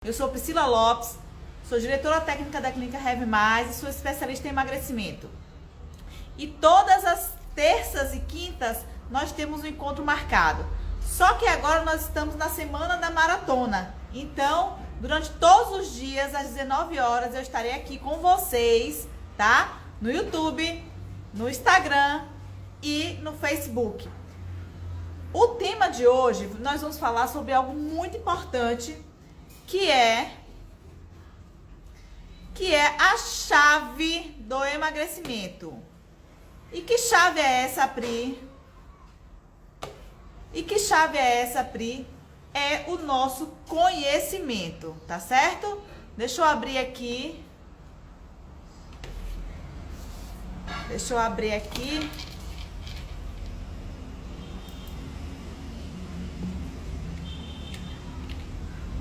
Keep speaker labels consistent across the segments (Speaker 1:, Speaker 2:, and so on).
Speaker 1: Eu sou Priscila Lopes, sou diretora técnica da Clínica Heavy Mais e sou especialista em emagrecimento. E todas as terças e quintas nós temos um encontro marcado. Só que agora nós estamos na semana da maratona. Então, durante todos os dias, às 19 horas, eu estarei aqui com vocês, tá? No YouTube, no Instagram e no Facebook. O tema de hoje, nós vamos falar sobre algo muito importante, que é a chave do emagrecimento. E que chave é essa, Pri? É o nosso conhecimento, tá certo? Deixa eu abrir aqui.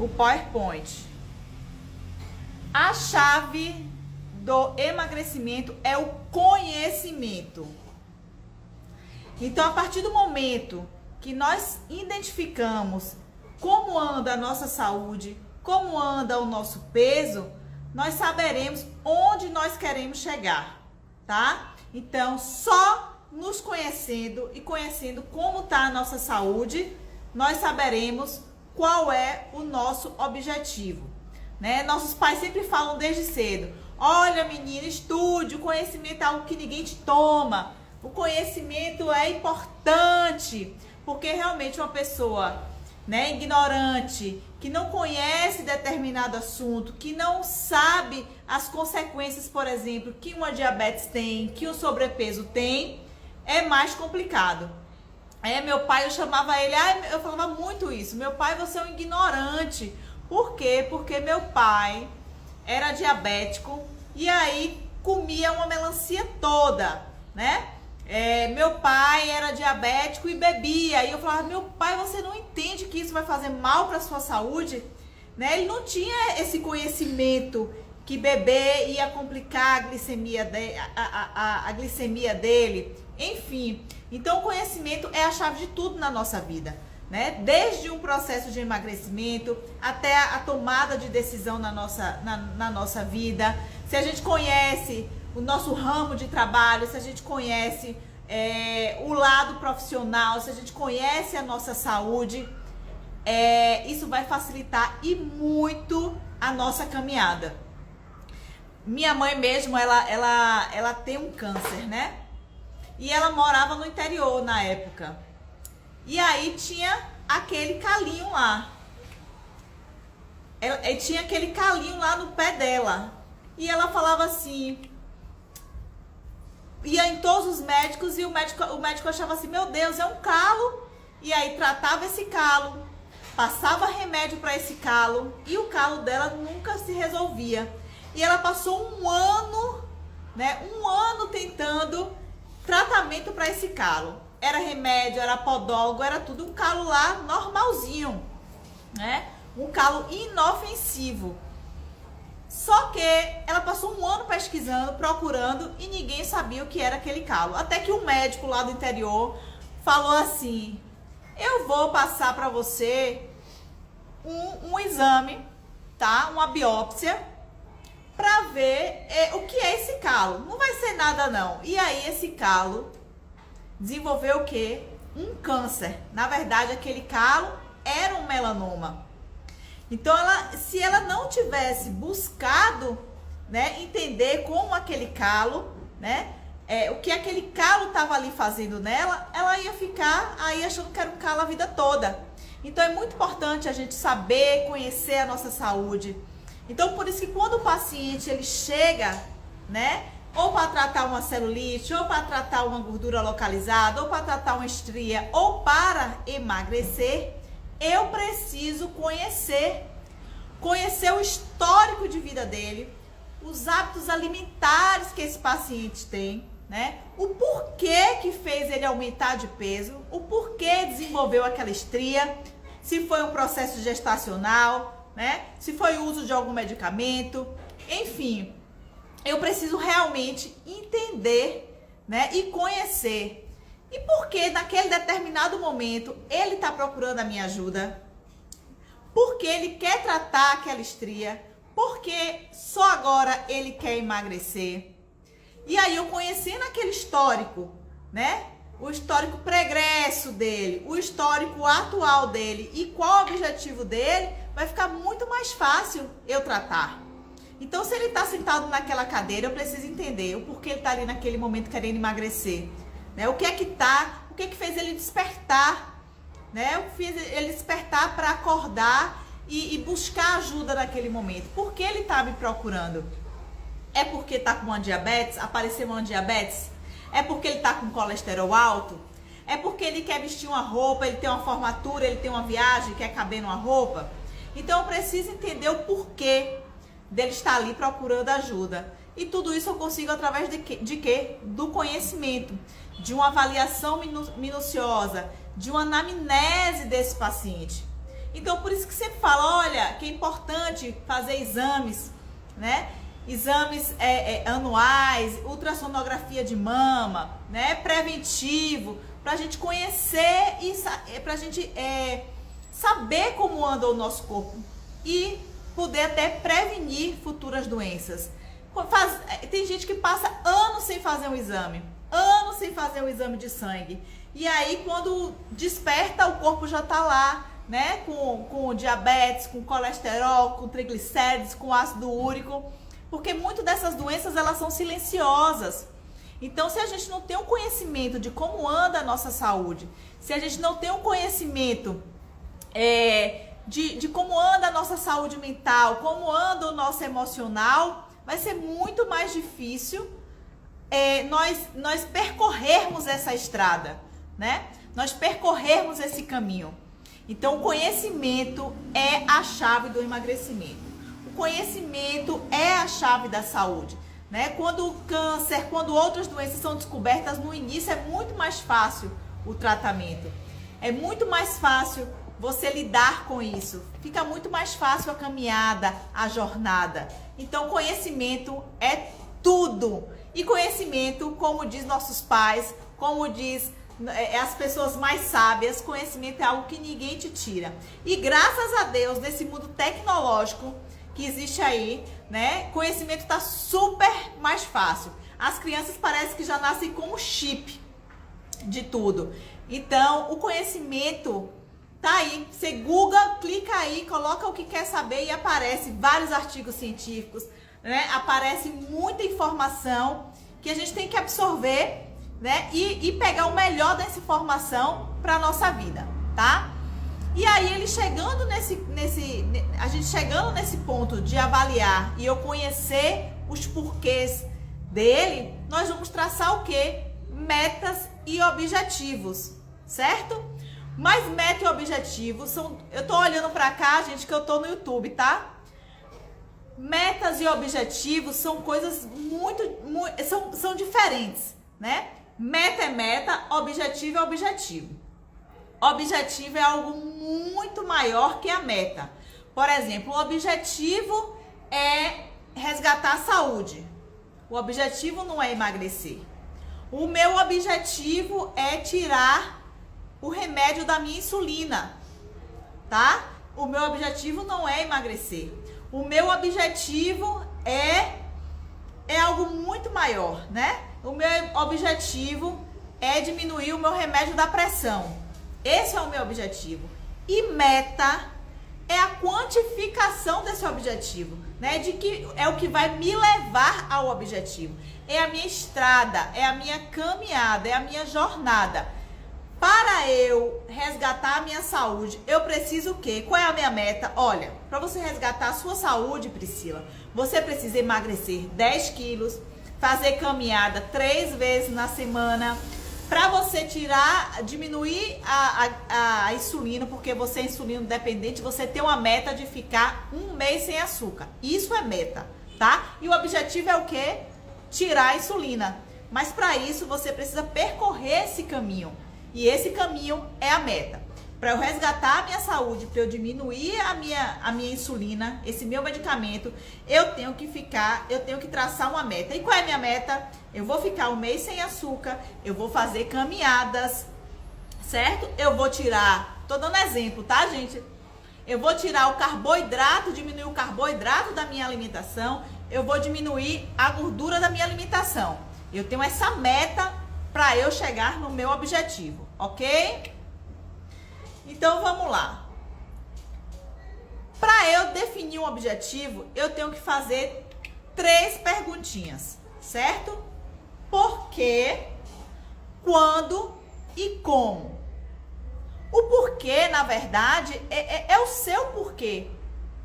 Speaker 1: O PowerPoint. A chave do emagrecimento é o conhecimento. Então, a partir do momento que nós identificamos como anda a nossa saúde, como anda o nosso peso, nós saberemos onde nós queremos chegar, tá? Então, só nos conhecendo e conhecendo como está a nossa saúde, nós saberemos qual é o nosso objetivo, né? Nossos pais sempre falam desde cedo: olha, menina, estude, o conhecimento é algo que ninguém te toma. O conhecimento é importante, porque realmente uma pessoa, né, ignorante, que não conhece determinado assunto, que não sabe as consequências, por exemplo, que uma diabetes tem, que o sobrepeso tem, é mais complicado. Meu pai, eu chamava ele, eu falava muito isso: meu pai, você é um ignorante. Por quê? Porque meu pai era diabético e aí comia uma melancia toda, né? Meu pai era diabético e bebia. E eu falava: meu pai, você não entende que isso vai fazer mal para a sua saúde? Né? Ele não tinha esse conhecimento que beber ia complicar a glicemia dele. Enfim, então o conhecimento é a chave de tudo na nossa vida, né? Desde um processo de emagrecimento até a tomada de decisão na nossa vida. Se a gente conhece o nosso ramo de trabalho, se a gente conhece o lado profissional, se a gente conhece a nossa saúde, isso vai facilitar e muito a nossa caminhada. Minha mãe mesmo, ela tem um câncer, né? E ela morava no interior na época. E aí tinha aquele calinho lá. Tinha aquele calinho lá no pé dela. E ela falava assim, ia em todos os médicos e o médico achava assim: meu Deus, é um calo. E aí tratava esse calo, passava remédio para esse calo e o calo dela nunca se resolvia. E ela passou um ano, né? Um ano tentando tratamento para esse calo. Era remédio, era podólogo, era tudo um calo lá normalzinho, né? Um calo inofensivo. Só que ela passou um ano pesquisando, procurando e ninguém sabia o que era aquele calo. Até que um médico lá do interior falou assim: eu vou passar para você um exame, tá? Uma biópsia, para ver o que é esse calo. Não vai ser nada não. E aí esse calo desenvolveu o quê? Um câncer. Na verdade, aquele calo era um melanoma. Então, se ela não tivesse buscado, né, entender como aquele calo, né, o que aquele calo estava ali fazendo nela, ela ia ficar aí achando que era um calo a vida toda. Então, é muito importante a gente saber, conhecer a nossa saúde. Então, por isso que quando o paciente ele chega, né, ou para tratar uma celulite, ou para tratar uma gordura localizada, ou para tratar uma estria, ou para emagrecer, eu preciso conhecer o histórico de vida dele, os hábitos alimentares que esse paciente tem, né? O porquê que fez ele aumentar de peso, o porquê desenvolveu aquela estria, se foi um processo gestacional, né? Se foi o uso de algum medicamento, enfim, eu preciso realmente entender, né, e conhecer. E por que naquele determinado momento ele está procurando a minha ajuda? Porque ele quer tratar aquela estria, porque só agora ele quer emagrecer. E aí eu conhecendo aquele histórico, né? O histórico pregresso dele, o histórico atual dele e qual o objetivo dele, vai ficar muito mais fácil eu tratar. Então, se ele está sentado naquela cadeira, eu preciso entender o porquê ele está ali naquele momento querendo emagrecer, né? O que que fez ele despertar, né? O que fez ele despertar para acordar e buscar ajuda naquele momento. Por que ele está me procurando? É porque está com uma diabetes? Apareceu uma diabetes? É porque ele está com colesterol alto? É porque ele quer vestir uma roupa, ele tem uma formatura, ele tem uma viagem, quer caber numa roupa? Então eu preciso entender o porquê dele estar ali procurando ajuda. E tudo isso eu consigo através de quê? Do conhecimento, de uma avaliação minuciosa, de uma anamnese desse paciente. Então por isso que sempre falo, olha, que é importante fazer exames, né? Exames anuais, ultrassonografia de mama, né? Preventivo, para a gente conhecer e para a gente saber como anda o nosso corpo e poder até prevenir futuras doenças. Tem gente que passa anos sem fazer um exame de sangue. E aí quando desperta, o corpo já está lá, né? Com diabetes, com colesterol, com triglicérides, com ácido úrico. Porque muitas dessas doenças, elas são silenciosas. Então, se a gente não tem um conhecimento de como anda a nossa saúde, se a gente não tem um conhecimento de como anda a nossa saúde mental, como anda o nosso emocional, vai ser muito mais difícil nós percorrermos essa estrada, né? Nós percorrermos esse caminho. Então, o conhecimento é a chave do emagrecimento. O conhecimento é a chave da saúde, né? Quando o câncer, quando outras doenças são descobertas no início, é muito mais fácil o tratamento. É muito mais fácil você lidar com isso. Fica muito mais fácil a caminhada, a jornada. Então, conhecimento é tudo. E conhecimento, como diz nossos pais, como diz as pessoas mais sábias, conhecimento é algo que ninguém te tira. E graças a Deus, nesse mundo tecnológico que existe aí, né? Conhecimento está super mais fácil. As crianças parecem que já nascem com um chip de tudo. Então, o conhecimento tá aí. Você Google, clica aí, coloca o que quer saber e aparece vários artigos científicos, né? Aparece muita informação que a gente tem que absorver, né? E pegar o melhor dessa informação para nossa vida, tá? E aí ele chegando a gente chegando nesse ponto de avaliar e eu conhecer os porquês dele, nós vamos traçar o quê? Metas e objetivos, certo? Mas meta e objetivos são... Eu tô olhando pra cá, gente, que eu tô no YouTube, tá? Metas e objetivos são coisas são diferentes, né? Meta é meta, objetivo é objetivo. Objetivo é algo muito maior que a meta. Por exemplo, o objetivo é resgatar a saúde. O objetivo não é emagrecer. O meu objetivo é tirar o remédio da minha insulina, tá? O meu objetivo não é emagrecer. O meu objetivo é algo muito maior, né? O meu objetivo é diminuir o meu remédio da pressão. Esse é o meu objetivo. E meta é a quantificação desse objetivo, né? De que é o que vai me levar ao objetivo. É a minha estrada, é a minha caminhada, é a minha jornada. Para eu resgatar a minha saúde, eu preciso o quê? Qual é a minha meta? Olha, para você resgatar a sua saúde, Priscila, você precisa emagrecer 10 quilos, fazer caminhada 3 vezes na semana, para você diminuir a insulina, porque você é insulino dependente, você tem uma meta de ficar 1 mês sem açúcar. Isso é meta, tá? E o objetivo é o quê? Tirar a insulina. Mas para isso você precisa percorrer esse caminho. E esse caminho é a meta. Para eu resgatar a minha saúde, para eu diminuir a minha insulina, esse meu medicamento, eu tenho que traçar uma meta. E qual é a minha meta? Eu vou ficar 1 mês sem açúcar, eu vou fazer caminhadas, certo? Eu vou tirar, tô dando exemplo, tá, gente? eu vou tirar o carboidrato, diminuir o carboidrato da minha alimentação, eu vou diminuir a gordura da minha alimentação. Eu tenho essa meta para eu chegar no meu objetivo, ok? Então vamos lá. Para eu definir um objetivo, eu tenho que fazer 3 perguntinhas, certo? Por quê, quando e como. O porquê, na verdade, é o seu porquê.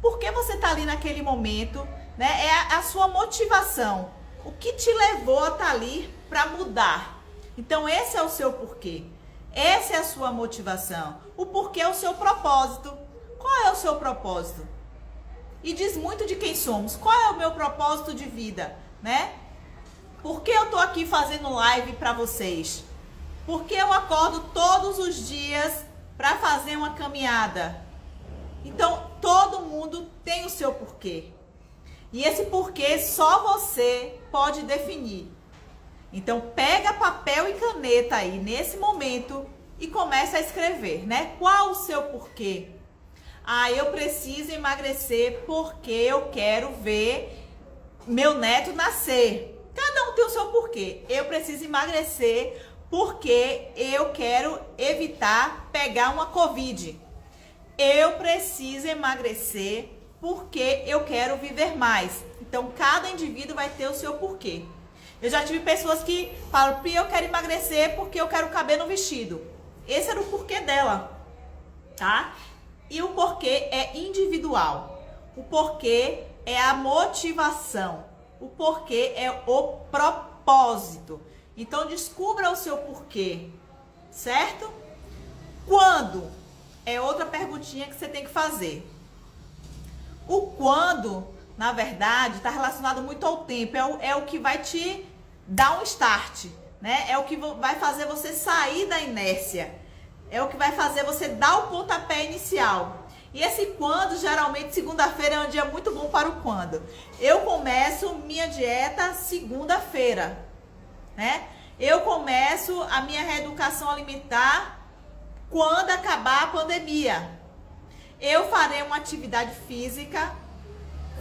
Speaker 1: Por que você está ali naquele momento, né? É a sua motivação. O que te levou a estar ali para mudar? Então, esse é o seu porquê. Essa é a sua motivação. O porquê é o seu propósito. Qual é o seu propósito? E diz muito de quem somos. Qual é o meu propósito de vida, né? Por que eu tô aqui fazendo live para vocês? Porque eu acordo todos os dias para fazer uma caminhada. Então, todo mundo tem o seu porquê. E esse porquê só você pode definir. Então, pega papel e caneta aí nesse momento e começa a escrever, né? Qual o seu porquê? Ah, eu preciso emagrecer porque eu quero ver meu neto nascer. Cada um tem o seu porquê. Eu preciso emagrecer porque eu quero evitar pegar uma Covid. Eu preciso emagrecer porque eu quero viver mais. Então, cada indivíduo vai ter o seu porquê. Eu já tive pessoas que falam, Pri, eu quero emagrecer porque eu quero caber no vestido. Esse era o porquê dela, tá? E o porquê é individual. O porquê é a motivação. O porquê é o propósito. Então, descubra o seu porquê, certo? Quando? É outra perguntinha que você tem que fazer. O quando, na verdade, está relacionado muito ao tempo. É o que vai te dar um start, né? É o que vai fazer você sair da inércia. É o que vai fazer você dar o pontapé inicial. E esse quando, geralmente, segunda-feira é um dia muito bom para o quando. Eu começo minha dieta segunda-feira, né? Eu começo a minha reeducação alimentar quando acabar a pandemia. Eu farei uma atividade física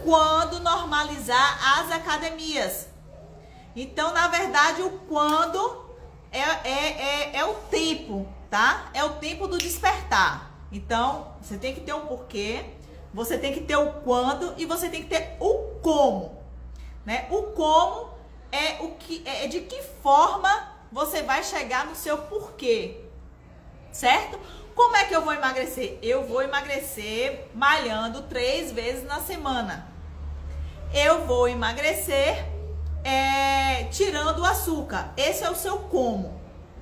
Speaker 1: quando normalizar as academias. Então, na verdade, o quando é o tempo, tá? É o tempo do despertar. Então, você tem que ter um porquê, você tem que ter o quando e você tem que ter o como, né? O como é de que forma você vai chegar no seu porquê, certo? Como é que eu vou emagrecer? Eu vou emagrecer malhando 3 vezes na semana. Eu vou emagrecer tirando o açúcar. Esse é o seu como,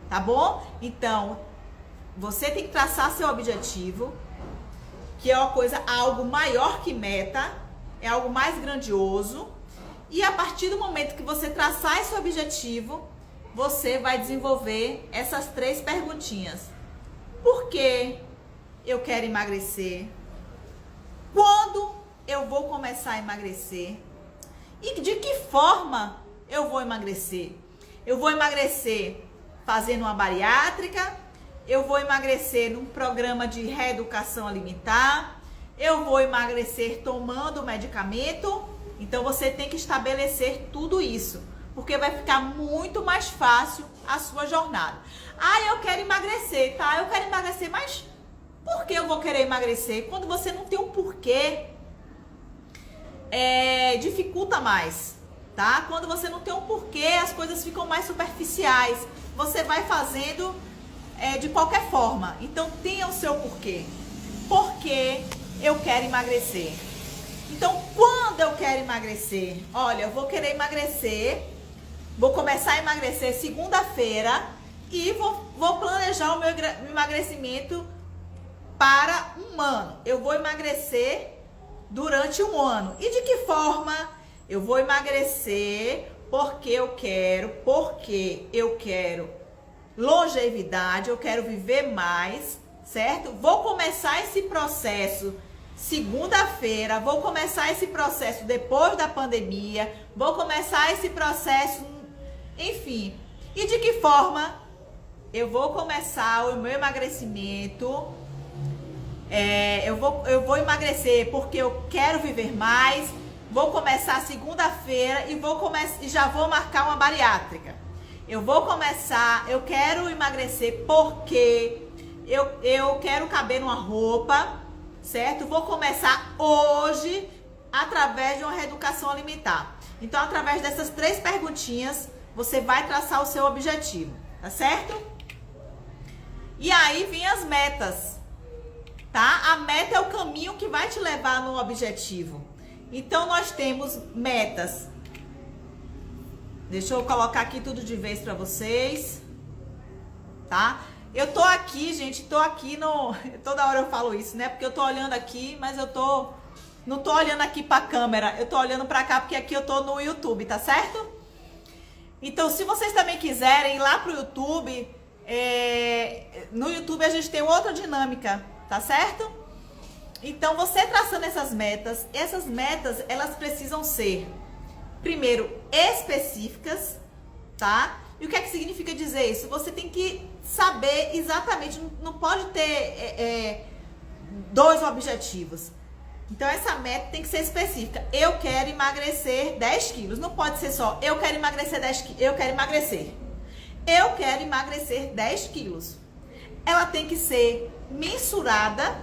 Speaker 1: tá bom? Então, você tem que traçar seu objetivo, que é uma coisa, algo maior que meta, é algo mais grandioso. E a partir do momento que você traçar esse objetivo, você vai desenvolver essas 3 perguntinhas. Por que eu quero emagrecer? Quando eu vou começar a emagrecer? E de que forma eu vou emagrecer? Eu vou emagrecer fazendo uma bariátrica? Eu vou emagrecer num programa de reeducação alimentar? Eu vou emagrecer tomando medicamento? Então, você tem que estabelecer tudo isso, porque vai ficar muito mais fácil a sua jornada. Ah, eu quero emagrecer, tá? Eu quero emagrecer, mas por que eu vou querer emagrecer? Quando você não tem um porquê, dificulta mais, tá? Quando você não tem um porquê, as coisas ficam mais superficiais. Você vai fazendo de qualquer forma. Então, tenha o seu porquê. Por que eu quero emagrecer? Então, quando eu quero emagrecer? Olha, eu vou querer emagrecer, vou começar a emagrecer segunda-feira e vou planejar o meu emagrecimento para 1 ano. Eu vou emagrecer durante 1 ano. E de que forma? Eu vou emagrecer porque eu quero longevidade, eu quero viver mais, certo? Vou começar esse processo segunda-feira, vou começar esse processo depois da pandemia, vou começar esse processo, enfim. E de que forma eu vou começar o meu emagrecimento? eu vou emagrecer porque eu quero viver mais, vou começar segunda-feira e já vou marcar uma bariátrica. Eu quero emagrecer porque eu quero caber numa roupa, certo? Vou começar hoje através de uma reeducação alimentar. Então, através dessas 3 perguntinhas, você vai traçar o seu objetivo, tá certo? E aí vem as metas, tá? A meta é o caminho que vai te levar no objetivo. Então, nós temos metas. Deixa eu colocar aqui tudo de vez pra vocês, tá? Eu tô aqui, gente, toda hora eu falo isso, né? Porque eu tô olhando aqui, mas não tô olhando aqui pra câmera, eu tô olhando pra cá porque aqui eu tô no YouTube, tá certo? Então, se vocês também quiserem ir lá pro YouTube, no YouTube a gente tem outra dinâmica, tá certo? Então, você traçando essas metas, elas precisam ser, primeiro, específicas, tá? E o que é que significa dizer isso? Você tem que saber exatamente, não pode ter 2 objetivos. Então, essa meta tem que ser específica. Eu quero emagrecer 10 quilos. Não pode ser só, eu quero emagrecer 10 quilos. Eu quero emagrecer 10 quilos. Ela tem que ser mensurada,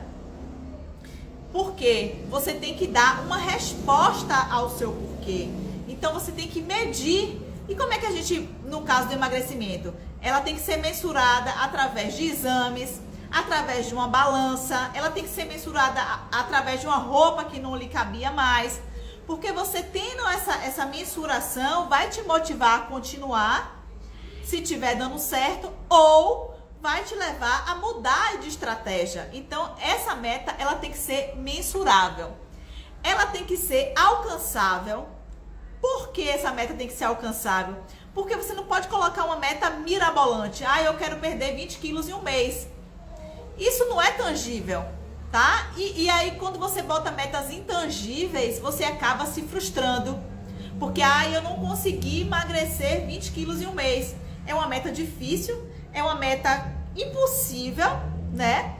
Speaker 1: porque você tem que dar uma resposta ao seu porquê. Então, você tem que medir. E como é que a gente, no caso do emagrecimento, ela tem que ser mensurada através de exames, através de uma balança, ela tem que ser mensurada através de uma roupa que não lhe cabia mais, porque você tendo essa mensuração vai te motivar a continuar, se tiver dando certo, ou vai te levar a mudar de estratégia. Então, essa meta, ela tem que ser mensurável, ela tem que ser alcançável. Por que essa meta tem que ser alcançável? Porque você não pode colocar uma meta mirabolante. Eu quero perder 20 quilos em um mês. Isso não é tangível, tá? E aí, quando você bota metas intangíveis, você acaba se frustrando. Porque, eu não consegui emagrecer 20 quilos em um mês. É uma meta difícil, é uma meta impossível, né?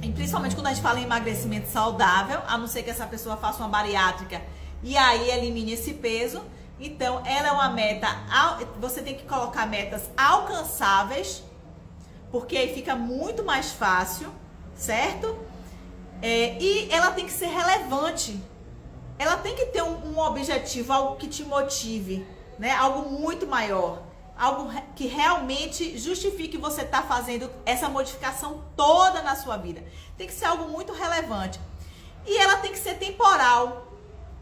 Speaker 1: E principalmente quando a gente fala em emagrecimento saudável, a não ser que essa pessoa faça uma bariátrica e aí elimine esse peso. Então, ela é uma meta, você tem que colocar metas alcançáveis, porque aí fica muito mais fácil, certo? E ela tem que ser relevante. Ela tem que ter um objetivo, algo que te motive, né? Algo muito maior. Algo que realmente justifique você estar fazendo essa modificação toda na sua vida. Tem que ser algo muito relevante. E ela tem que ser temporal.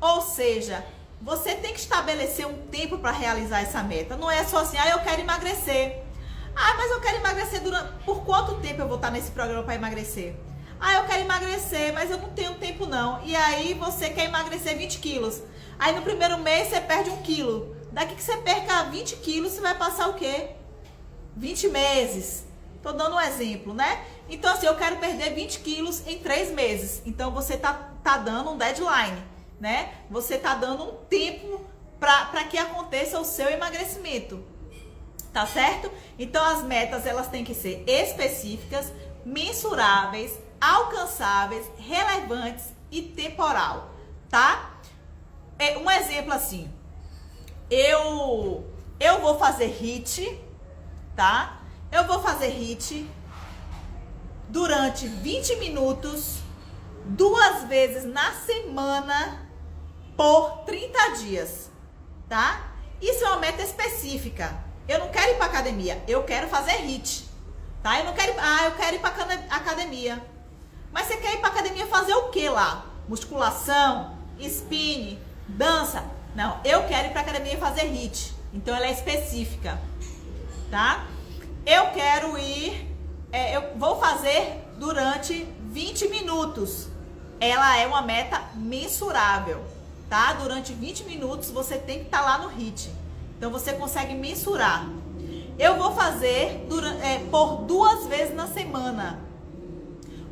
Speaker 1: Ou seja, você tem que estabelecer um tempo para realizar essa meta. Não é só assim, eu quero emagrecer. Mas eu quero emagrecer por quanto tempo eu vou estar nesse programa para emagrecer? Eu quero emagrecer, mas eu não tenho tempo não. E aí você quer emagrecer 20 quilos. Aí no primeiro mês você perde 1 quilo. Daqui que você perca 20 quilos, você vai passar o quê? 20 meses. Tô dando um exemplo, né? Então assim, eu quero perder 20 quilos em 3 meses. Então você tá dando um deadline, né? Você tá dando um tempo para que aconteça o seu emagrecimento. Tá certo? Então as metas, elas têm que ser específicas, mensuráveis, alcançáveis, relevantes e temporal, tá? Um exemplo assim, eu vou fazer HIIT, tá? Eu vou fazer HIIT durante 20 minutos, 2 vezes na semana, por 30 dias, tá? Isso é uma meta específica. Eu não quero ir para academia, eu quero fazer HIIT, tá? Eu quero ir para academia. Mas você quer ir para academia fazer o que lá? Musculação, spinning, dança? Não, eu quero ir para academia fazer HIIT. Então ela é específica, tá? Eu quero ir, eu vou fazer durante 20 minutos. Ela é uma meta mensurável, tá? Durante 20 minutos você tem que estar lá no HIIT. Então você consegue mensurar. Eu vou fazer por 2 vezes na semana.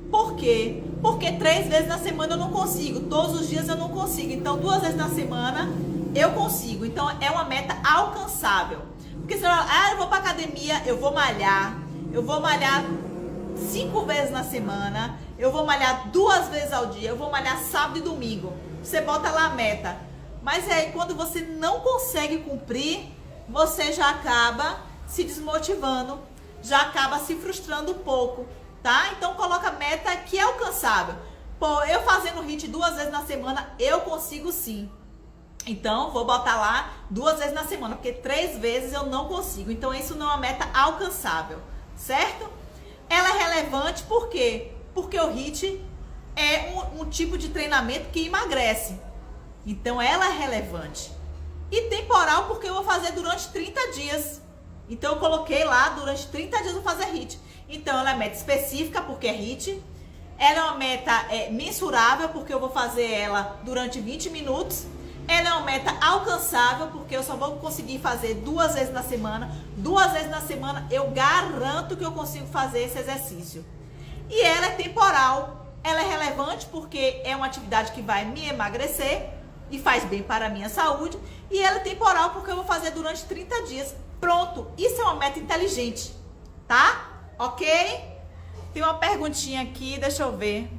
Speaker 1: Por quê? Porque 3 vezes na semana eu não consigo. Todos os dias eu não consigo. Então 2 vezes na semana eu consigo. Então é uma meta alcançável. Porque você fala, eu vou pra academia, eu vou malhar 5 vezes na semana, eu vou malhar 2 vezes ao dia, eu vou malhar sábado e domingo. Você bota lá a meta. Mas aí quando você não consegue cumprir, você já acaba se desmotivando, já acaba se frustrando um pouco, tá? Então coloca a meta que é alcançável. Pô, eu fazendo HIIT 2 vezes na semana, eu consigo sim. Então, vou botar lá 2 vezes na semana, porque 3 vezes eu não consigo. Então, isso não é uma meta alcançável, certo? Ela é relevante por quê? Porque o HIIT é um tipo de treinamento que emagrece. Então, ela é relevante. E temporal porque eu vou fazer durante 30 dias. Então, eu coloquei lá, durante 30 dias eu vou fazer HIIT. Então, ela é meta específica porque é HIIT. Ela é uma meta mensurável porque eu vou fazer ela durante 20 minutos. Ela é uma meta alcançável, porque eu só vou conseguir fazer 2 vezes na semana. 2 vezes na semana eu garanto que eu consigo fazer esse exercício. E ela é temporal. Ela é relevante porque é uma atividade que vai me emagrecer e faz bem para a minha saúde. E ela é temporal porque eu vou fazer durante 30 dias. Pronto, isso é uma meta inteligente, tá? Ok? Tem uma perguntinha aqui, deixa eu ver.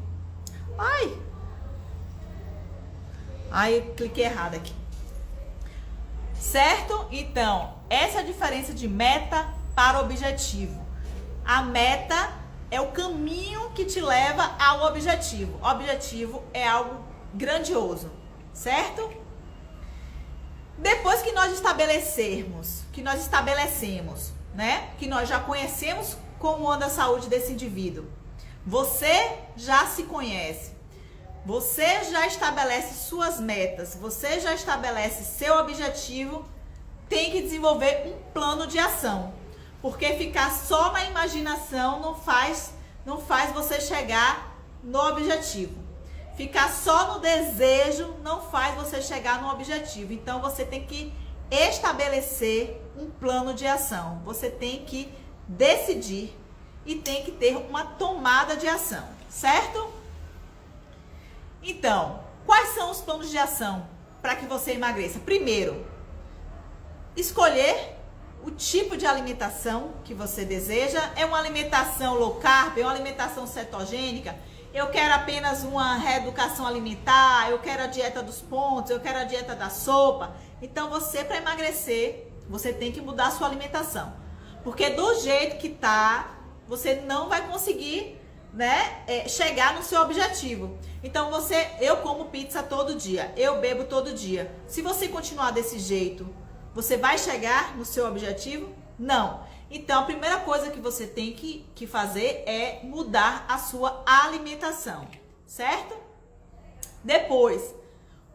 Speaker 1: Ai, cliquei errado aqui. Certo? Então, essa é a diferença de meta para objetivo. A meta é o caminho que te leva ao objetivo. O objetivo é algo grandioso, certo? Depois que nós estabelecemos, né? Que nós já conhecemos como anda a saúde desse indivíduo. Você já se conhece. Você já estabelece suas metas, você já estabelece seu objetivo, tem que desenvolver um plano de ação. Porque ficar só na imaginação não faz você chegar no objetivo. Ficar só no desejo não faz você chegar no objetivo. Então você tem que estabelecer um plano de ação. Você tem que decidir e tem que ter uma tomada de ação, certo? Então, quais são os planos de ação para que você emagreça? Primeiro, escolher o tipo de alimentação que você deseja. É uma alimentação low carb, é uma alimentação cetogênica? Eu quero apenas uma reeducação alimentar, eu quero a dieta dos pontos, eu quero a dieta da sopa. Então, você, para emagrecer, você tem que mudar a sua alimentação. Porque do jeito que tá, você não vai conseguir, né, chegar no seu objetivo. Então eu como pizza todo dia, eu bebo todo dia. Se você continuar desse jeito, você vai chegar no seu objetivo? Não. Então a primeira coisa que você tem que fazer é mudar a sua alimentação, certo? Depois,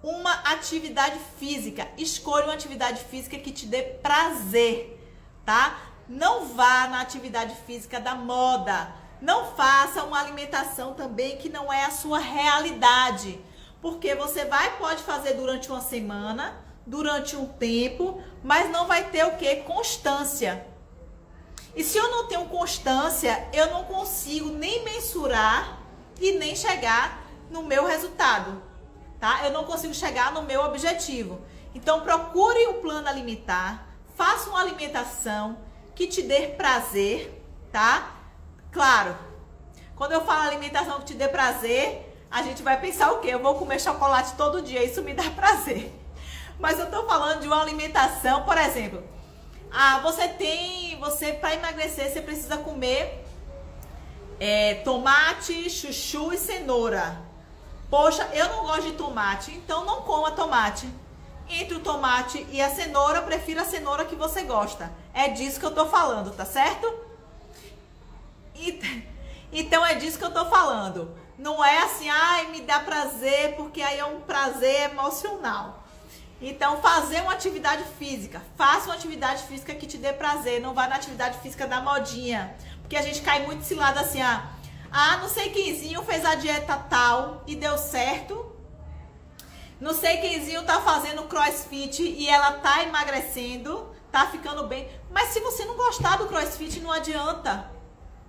Speaker 1: uma atividade física. Escolha uma atividade física que te dê prazer, tá? Não vá na atividade física da moda. Não faça uma alimentação também que não é a sua realidade. Porque você pode fazer durante uma semana, durante um tempo, mas não vai ter o quê? Constância. E se eu não tenho constância, eu não consigo nem mensurar e nem chegar no meu resultado, tá? Eu não consigo chegar no meu objetivo. Então procure um plano alimentar, faça uma alimentação que te dê prazer, tá? Claro, quando eu falo alimentação que te dê prazer, a gente vai pensar o quê? Eu vou comer chocolate todo dia, isso me dá prazer. Mas eu tô falando de uma alimentação, por exemplo, você para emagrecer, você precisa comer tomate, chuchu e cenoura. Poxa, eu não gosto de tomate, então não coma tomate. Entre o tomate e a cenoura, eu prefiro a cenoura que você gosta. É disso que eu tô falando, tá certo? Então é disso que eu tô falando. Não é assim, me dá prazer, porque aí é um prazer emocional. Então, fazer uma atividade física. Faça uma atividade física que te dê prazer. Não vá na atividade física da modinha. Porque a gente cai muito cilado assim, não sei quemzinho fez a dieta tal e deu certo. Não sei quemzinho tá fazendo crossfit e ela tá emagrecendo, tá ficando bem. Mas se você não gostar do crossfit, não adianta,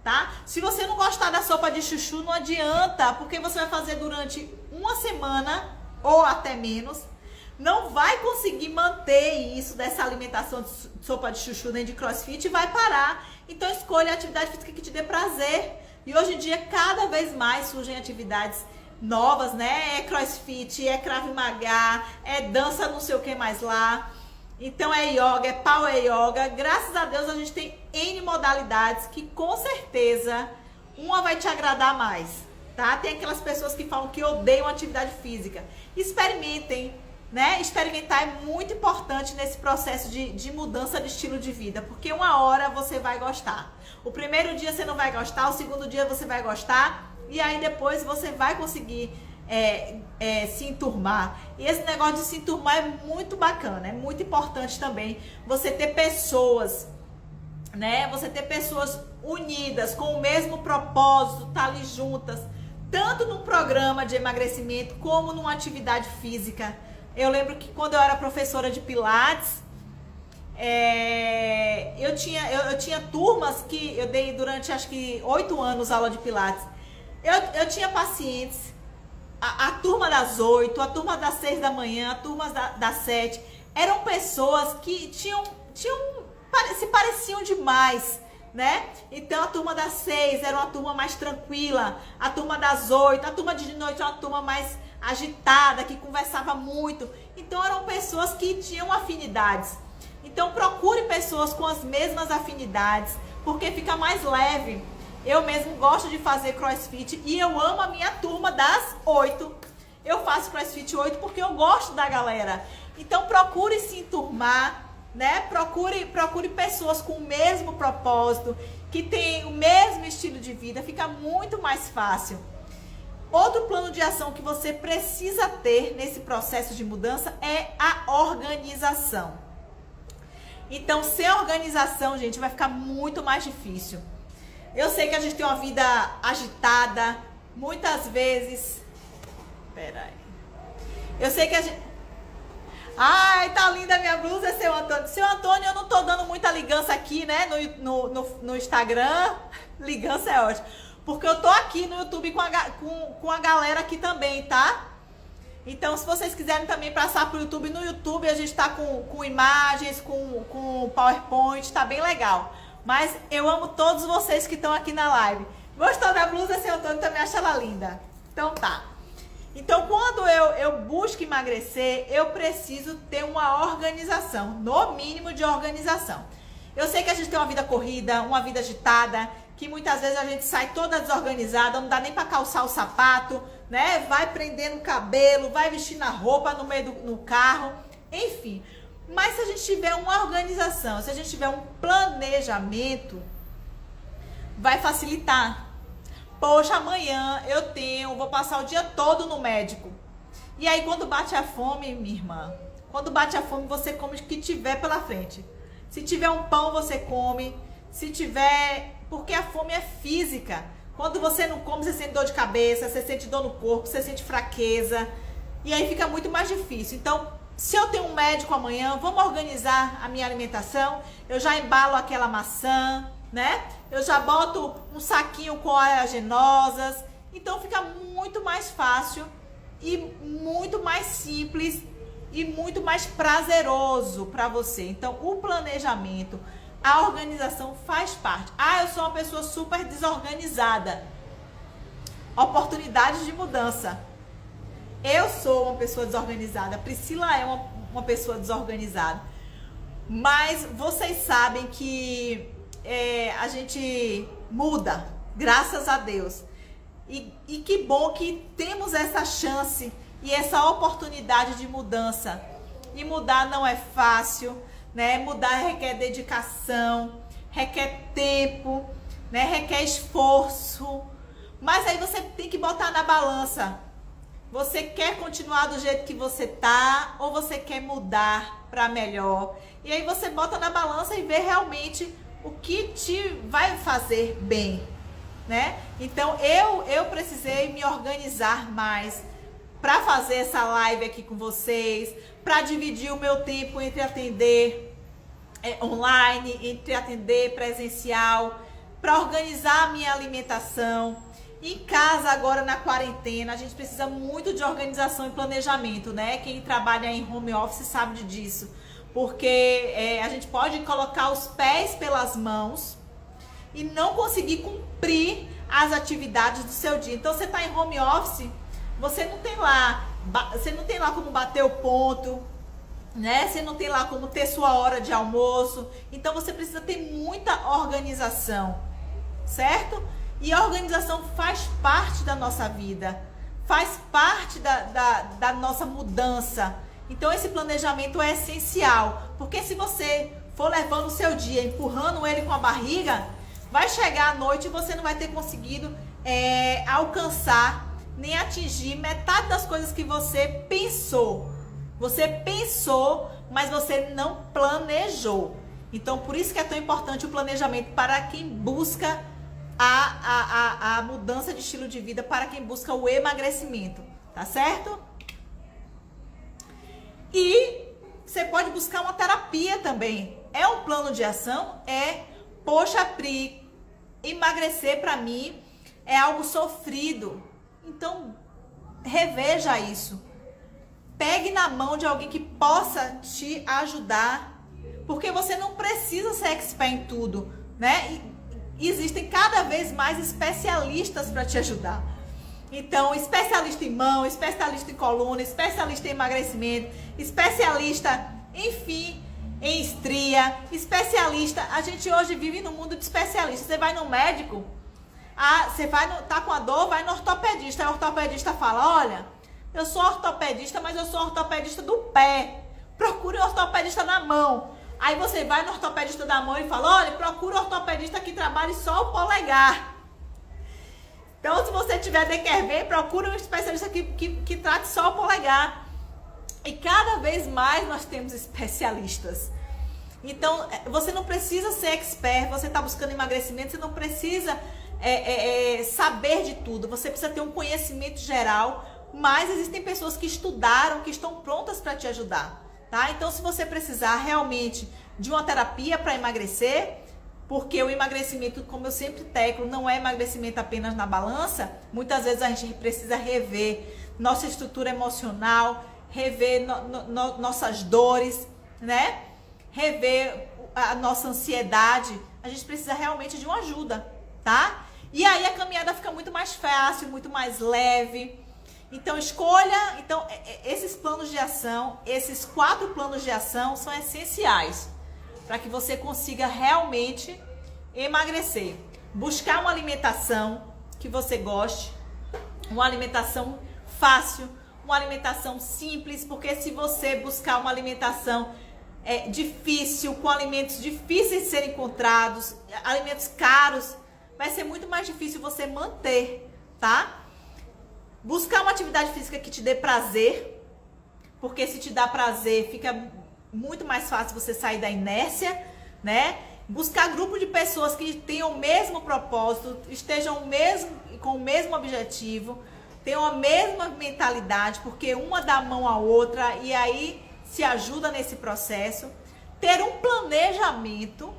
Speaker 1: tá? Se você não gostar da sopa de chuchu, não adianta, porque você vai fazer durante uma semana ou até menos. Não vai conseguir manter isso dessa alimentação de sopa de chuchu nem de crossfit e vai parar. Então escolha a atividade física que te dê prazer. E hoje em dia, cada vez mais surgem atividades novas, né? É crossfit, é Krav Maga, é dança não sei o que mais lá. Então é yoga, é power yoga. Graças a Deus a gente tem N modalidades que com certeza uma vai te agradar mais, tá? Tem aquelas pessoas que falam que odeiam atividade física. Experimentem, né? Experimentar é muito importante nesse processo de mudança de estilo de vida, porque uma hora você vai gostar. O primeiro dia você não vai gostar, o segundo dia você vai gostar, e aí depois você vai conseguir se enturmar. E esse negócio de se enturmar é muito bacana, é muito importante também você ter pessoas, né? Você ter pessoas unidas com o mesmo propósito, tá ali juntas, tanto num programa de emagrecimento como numa atividade física. Eu lembro que quando eu era professora de Pilates, eu tinha turmas que eu dei durante acho que 8 anos aula de Pilates. Eu tinha pacientes, a turma das 8, a turma das 6 da manhã, a turma das 7, eram pessoas que se pareciam demais, né? Então a turma das 6 era uma turma mais tranquila, a turma das 8, a turma de noite era uma turma mais agitada, que conversava muito. Então eram pessoas que tinham afinidades. Então procure pessoas com as mesmas afinidades, porque fica mais leve. Eu mesmo gosto de fazer crossfit e eu amo a minha turma das 8. Eu faço crossfit 8 porque eu gosto da galera. Então procure se enturmar, né? Procure pessoas com o mesmo propósito, que tem o mesmo estilo de vida, fica muito mais fácil. Outro plano de ação que você precisa ter nesse processo de mudança é a organização. Então, sem organização, gente, vai ficar muito mais difícil. Eu sei que a gente tem uma vida agitada, muitas vezes... Peraí. Eu sei que a gente... Ai, tá linda a minha blusa, seu Antônio. Seu Antônio, eu não tô dando muita ligança aqui, né, no Instagram. Ligança é ótimo. Porque eu tô aqui no YouTube com a galera aqui também, tá? Então, se vocês quiserem também passar pro YouTube, no YouTube a gente tá com imagens, com PowerPoint, tá bem legal. Mas eu amo todos vocês que estão aqui na live. Gostou da blusa, seu Antônio? Também acha ela linda. Então tá. Então, quando eu busco emagrecer, eu preciso ter uma organização, no mínimo de organização. Eu sei que a gente tem uma vida corrida, uma vida agitada, que muitas vezes a gente sai toda desorganizada, não dá nem para calçar o sapato, né? Vai prendendo o cabelo, vai vestindo a roupa no meio no carro, enfim. Mas se a gente tiver uma organização, se a gente tiver um planejamento, vai facilitar. Poxa, amanhã vou passar o dia todo no médico. E aí quando bate a fome, minha irmã, quando bate a fome, você come o que tiver pela frente. Se tiver um pão, você come. Se tiver... Porque a fome é física. Quando você não come, você sente dor de cabeça, você sente dor no corpo, você sente fraqueza. E aí fica muito mais difícil. Então, se eu tenho um médico amanhã, vamos organizar a minha alimentação. Eu já embalo aquela maçã, né? Eu já boto um saquinho com oleaginosas. Então fica muito mais fácil e muito mais simples e muito mais prazeroso para você. Então, o planejamento, a organização faz parte. Ah, eu sou uma pessoa super desorganizada. Oportunidades de mudança. Eu sou uma pessoa desorganizada. A Priscila é uma pessoa desorganizada. Mas vocês sabem que a gente muda, graças a Deus. E que bom que temos essa chance e essa oportunidade de mudança. E mudar não é fácil, né? Mudar requer dedicação, requer tempo, né? Requer esforço. Mas aí você tem que botar na balança. Você quer continuar do jeito que você tá ou você quer mudar para melhor? E aí você bota na balança e vê realmente o que te vai fazer bem, né? Então eu precisei me organizar mais para fazer essa live aqui com vocês, para dividir o meu tempo entre atender online, entre atender presencial, para organizar a minha alimentação. Em casa agora na quarentena, a gente precisa muito de organização e planejamento, né? Quem trabalha em home office sabe disso, porque a gente pode colocar os pés pelas mãos e não conseguir cumprir as atividades do seu dia. Então você está em home office, você não tem lá como bater o ponto, né? Você não tem lá como ter sua hora de almoço. Então você precisa ter muita organização, certo? E a organização faz parte da nossa vida, faz parte da nossa mudança. Então esse planejamento é essencial, porque se você for levando o seu dia, empurrando ele com a barriga, vai chegar à noite e você não vai ter conseguido alcançar nem atingir metade das coisas que você pensou. Você pensou, mas você não planejou. Então, por isso que é tão importante o planejamento para quem busca a mudança de estilo de vida, para quem busca o emagrecimento, tá certo? E você pode buscar uma terapia também. É um plano de ação? Poxa, Pri, emagrecer para mim é algo sofrido. Então, reveja isso. Pegue na mão de alguém que possa te ajudar, porque você não precisa ser expert em tudo, né? E existem cada vez mais especialistas para te ajudar. Então, especialista em mão, especialista em coluna, especialista em emagrecimento, especialista, enfim, em estria, especialista. A gente hoje vive no mundo de especialistas. Você vai no médico, você tá com a dor, vai no ortopedista. Aí o ortopedista fala, olha, eu sou ortopedista, mas eu sou ortopedista do pé. Procure um ortopedista na mão. Aí você vai no ortopedista da mão e fala, olha, procure um ortopedista que trabalhe só o polegar. Então, se você tiver DQV, procure um especialista que trate só o polegar. E cada vez mais nós temos especialistas. Então, você não precisa ser expert, você está buscando emagrecimento, você não precisa saber de tudo. Você precisa ter um conhecimento geral, mas existem pessoas que estudaram, que estão prontas para te ajudar, tá? Então, se você precisar realmente de uma terapia para emagrecer, porque o emagrecimento, como eu sempre teclo, não é emagrecimento apenas na balança. Muitas vezes a gente precisa rever nossa estrutura emocional, rever nossas dores, né? Rever a nossa ansiedade. A gente precisa realmente de uma ajuda, tá? E aí a caminhada fica muito mais fácil, muito mais leve. Então escolha, esses planos de ação, esses 4 planos de ação são essenciais para que você consiga realmente emagrecer. Buscar uma alimentação que você goste, uma alimentação fácil, uma alimentação simples, porque se você buscar uma alimentação difícil, com alimentos difíceis de serem encontrados, alimentos caros, vai ser muito mais difícil você manter, tá? Buscar uma atividade física que te dê prazer, porque se te dá prazer, fica muito mais fácil você sair da inércia, né? Buscar grupo de pessoas que tenham o mesmo propósito, estejam com o mesmo objetivo, tenham a mesma mentalidade, porque uma dá a mão à outra e aí se ajuda nesse processo. Ter um planejamento,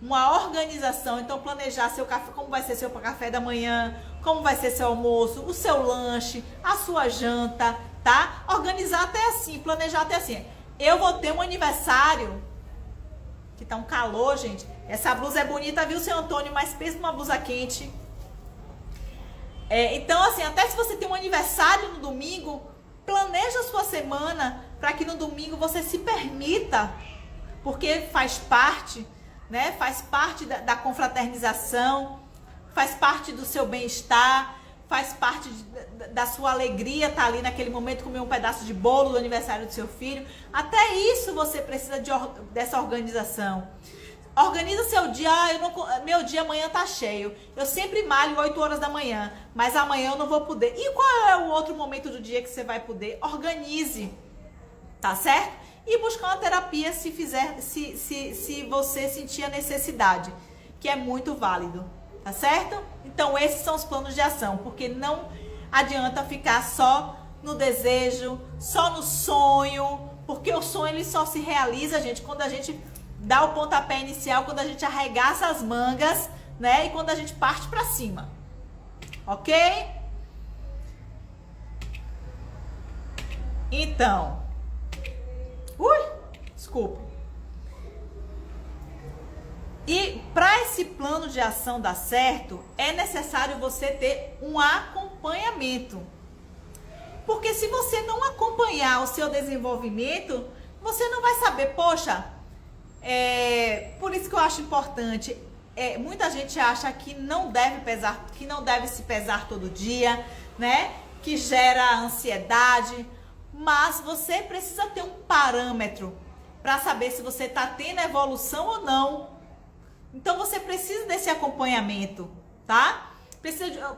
Speaker 1: uma organização, então planejar seu café, como vai ser seu café da manhã, como vai ser seu almoço, o seu lanche, a sua janta, tá? Organizar até assim, planejar até assim. Eu vou ter um aniversário, que tá um calor, gente. Essa blusa é bonita, viu, seu Antônio? Mas pensa numa blusa quente. Então, assim, até se você tem um aniversário no domingo, planeja a sua semana para que no domingo você se permita, porque faz parte, né? Faz parte da confraternização, faz parte do seu bem-estar, faz parte da sua alegria estar ali naquele momento, comer um pedaço de bolo do aniversário do seu filho. Até isso você precisa dessa organização. Organiza seu dia. Meu dia amanhã tá cheio. Eu sempre malho 8 horas da manhã, mas amanhã eu não vou poder. E qual é o outro momento do dia que você vai poder? Organize, tá certo? E buscar uma terapia se você sentir a necessidade, que é muito válido, tá certo? Então esses são os planos de ação, porque não adianta ficar só no desejo, só no sonho, porque o sonho ele só se realiza, gente, quando a gente dá o pontapé inicial, quando a gente arregaça as mangas, né? E quando a gente parte pra cima. Ok? Então. Desculpa. E para esse plano de ação dar certo, é necessário você ter um acompanhamento. Porque se você não acompanhar o seu desenvolvimento, você não vai saber, poxa, por isso que eu acho importante, muita gente acha que não deve pesar, que não deve se pesar todo dia, né? Que gera ansiedade, mas você precisa ter um parâmetro para saber se você está tendo evolução ou não. Então você precisa desse acompanhamento, tá?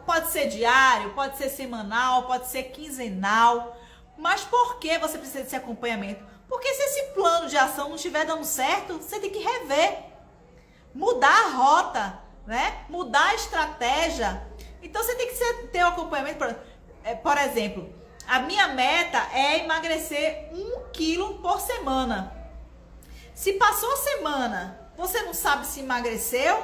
Speaker 1: Pode ser diário, pode ser semanal, pode ser quinzenal. Mas por que você precisa desse acompanhamento? Porque se esse plano de ação não estiver dando certo, você tem que rever. Mudar a rota, né? Mudar a estratégia. Então você tem que ter um acompanhamento. Por exemplo, a minha meta é emagrecer 1 quilo por semana. Se passou a semana, você não sabe se emagreceu,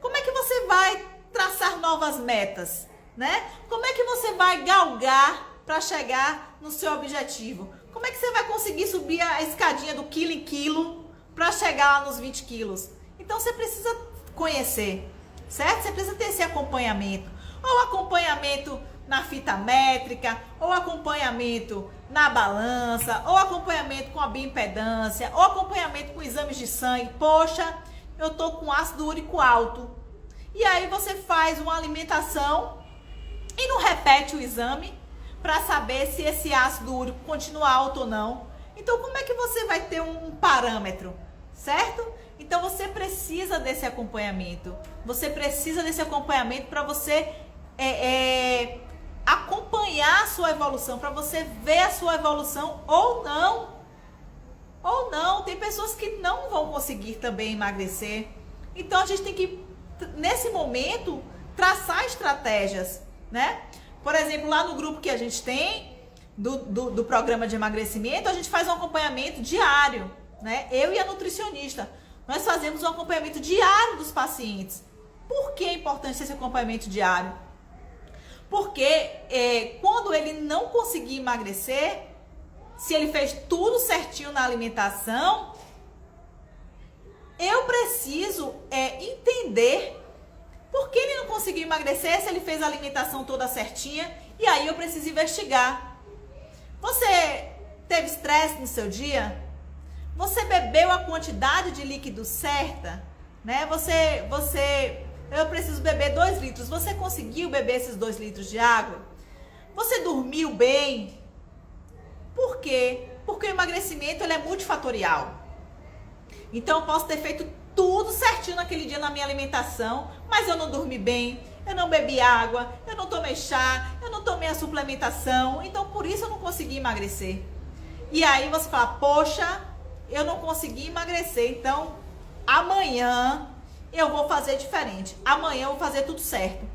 Speaker 1: como é que você vai traçar novas metas, né? Como é que você vai galgar para chegar no seu objetivo? Como é que você vai conseguir subir a escadinha do quilo em quilo para chegar lá nos 20 quilos? Então você precisa conhecer, certo? Você precisa ter esse acompanhamento. Ou acompanhamento na fita métrica, ou acompanhamento na balança, ou acompanhamento com a bioimpedância, ou acompanhamento com exames de sangue. Poxa, eu tô com ácido úrico alto. E aí você faz uma alimentação e não repete o exame para saber se esse ácido úrico continua alto ou não. Então como é que você vai ter um parâmetro, certo? Então você precisa desse acompanhamento. Você precisa desse acompanhamento para você acompanhar a sua evolução, para você ver a sua evolução ou não. Ou não. Tem pessoas que não vão conseguir também emagrecer. Então a gente tem que, nesse momento, traçar estratégias, né? Por exemplo, lá no grupo que a gente tem, do programa de emagrecimento, a gente faz um acompanhamento diário, né? Eu e a nutricionista, nós fazemos um acompanhamento diário dos pacientes. Por que é importante esse acompanhamento diário? Porque quando ele não conseguir emagrecer, se ele fez tudo certinho na alimentação, eu preciso entender por que ele não conseguiu emagrecer, se ele fez a alimentação toda certinha, e aí eu preciso investigar. Você teve estresse no seu dia? Você bebeu a quantidade de líquido certa? Né? Eu preciso beber 2 litros. Você conseguiu beber esses 2 litros de água? Você dormiu bem? Por quê? Porque o emagrecimento ele é multifatorial. Então eu posso ter feito tudo certinho naquele dia na minha alimentação, mas eu não dormi bem, eu não bebi água, eu não tomei chá, eu não tomei a suplementação, então por isso eu não consegui emagrecer. E aí você fala, poxa, eu não consegui emagrecer, então amanhã eu vou fazer diferente, amanhã eu vou fazer tudo certo.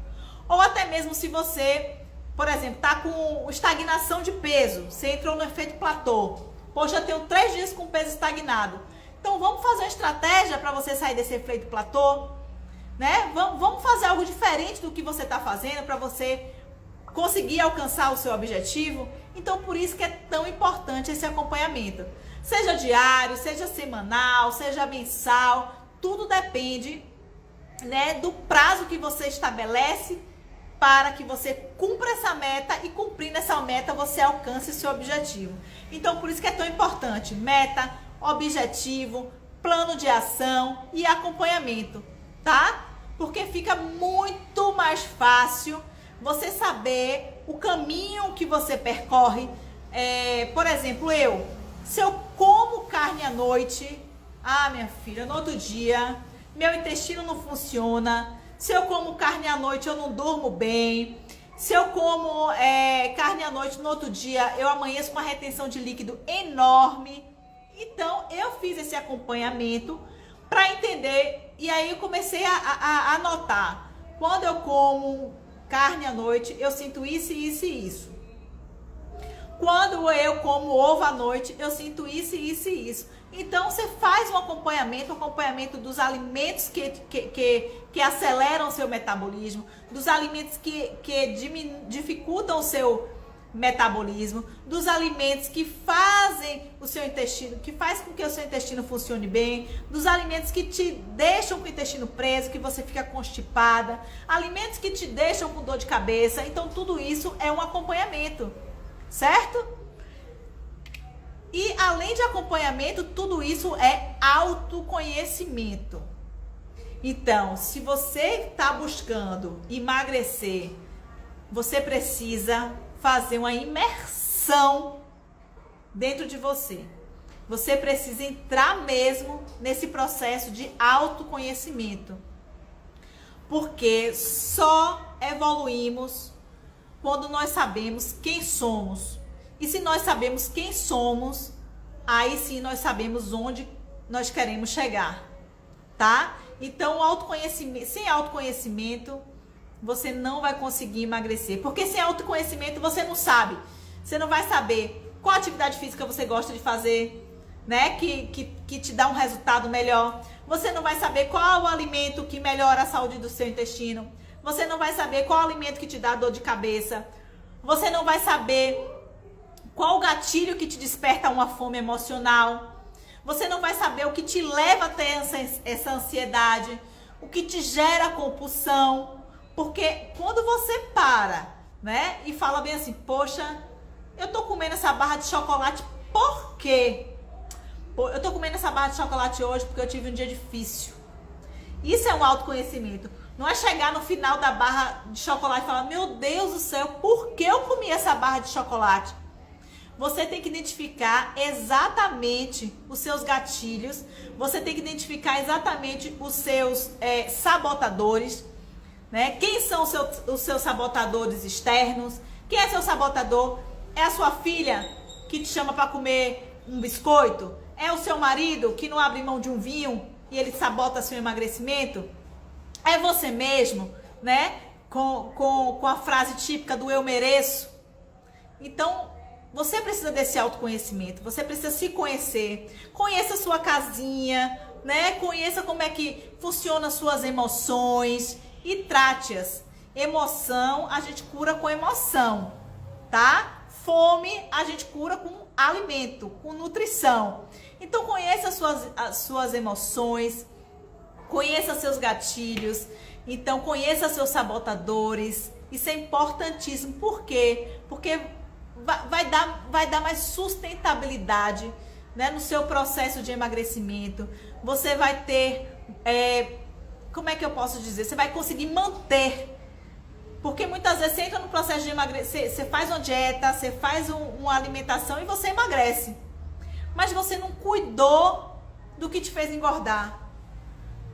Speaker 1: Ou até mesmo se você, por exemplo, tá com estagnação de peso, você entrou no efeito platô, poxa, eu tenho 3 dias com peso estagnado. Então vamos fazer uma estratégia para você sair desse efeito platô, né? Vamos fazer algo diferente do que você está fazendo para você conseguir alcançar o seu objetivo. Então por isso que é tão importante esse acompanhamento. Seja diário, seja semanal, seja mensal, tudo depende, né, do prazo que você estabelece para que você cumpra essa meta e cumprindo essa meta você alcance o seu objetivo. Então por isso que é tão importante meta, objetivo, plano de ação e acompanhamento, tá? Porque fica muito mais fácil você saber o caminho que você percorre. Por exemplo, se eu como carne à noite, minha filha, no outro dia, meu intestino não funciona. Se eu como carne à noite, eu não durmo bem. Se eu como carne à noite, no outro dia, eu amanheço com uma retenção de líquido enorme. Então, eu fiz esse acompanhamento para entender, e aí eu comecei a anotar. Quando eu como carne à noite, eu sinto isso, isso e isso. Quando eu como ovo à noite, eu sinto isso, isso e isso. Então, você faz um acompanhamento dos alimentos que aceleram o seu metabolismo, dos alimentos que dificultam o seu metabolismo, dos alimentos que fazem o seu intestino, que faz com que o seu intestino funcione bem, dos alimentos que te deixam com o intestino preso, que você fica constipada, alimentos que te deixam com dor de cabeça. Então tudo isso é um acompanhamento, certo? E além de acompanhamento, tudo isso é autoconhecimento. Então, se você está buscando emagrecer, você precisa fazer uma imersão dentro de você. Você precisa entrar mesmo nesse processo de autoconhecimento. Porque só evoluímos quando nós sabemos quem somos. E se nós sabemos quem somos, aí sim nós sabemos onde nós queremos chegar, tá? Então, sem autoconhecimento, você não vai conseguir emagrecer. Porque sem autoconhecimento, você não sabe. Você não vai saber qual atividade física você gosta de fazer, né? Que te dá um resultado melhor. Você não vai saber qual o alimento que melhora a saúde do seu intestino. Você não vai saber qual alimento que te dá dor de cabeça. Você não vai saber qual o gatilho que te desperta uma fome emocional. Você não vai saber o que te leva a ter essa ansiedade, o que te gera compulsão. Porque quando você para, né, e fala bem assim, poxa, eu tô comendo essa barra de chocolate por quê? Eu tô comendo essa barra de chocolate hoje porque eu tive um dia difícil. Isso é um autoconhecimento. Não é chegar no final da barra de chocolate e falar, meu Deus do céu, por que eu comi essa barra de chocolate? Você tem que identificar exatamente os seus gatilhos, você tem que identificar exatamente os seus sabotadores, né? Quem são os seus sabotadores externos? Quem é seu sabotador? É a sua filha que te chama para comer um biscoito? É o seu marido que não abre mão de um vinho e ele sabota seu emagrecimento? É você mesmo, né? Com a frase típica do eu mereço. Então, você precisa desse autoconhecimento, você precisa se conhecer. Conheça a sua casinha, né? Conheça como é que funcionam as suas emoções e trate-as. Emoção, a gente cura com emoção, tá? Fome, a gente cura com alimento, com nutrição. Então, conheça as suas emoções, conheça seus gatilhos, então conheça seus sabotadores. Isso é importantíssimo. Por quê? Porque vai dar mais sustentabilidade, né, no seu processo de emagrecimento. Você vai ter, como é que eu posso dizer? Você vai conseguir manter. Porque muitas vezes você entra no processo de emagrecer, você faz uma dieta, você faz uma alimentação e você emagrece. Mas você não cuidou do que te fez engordar,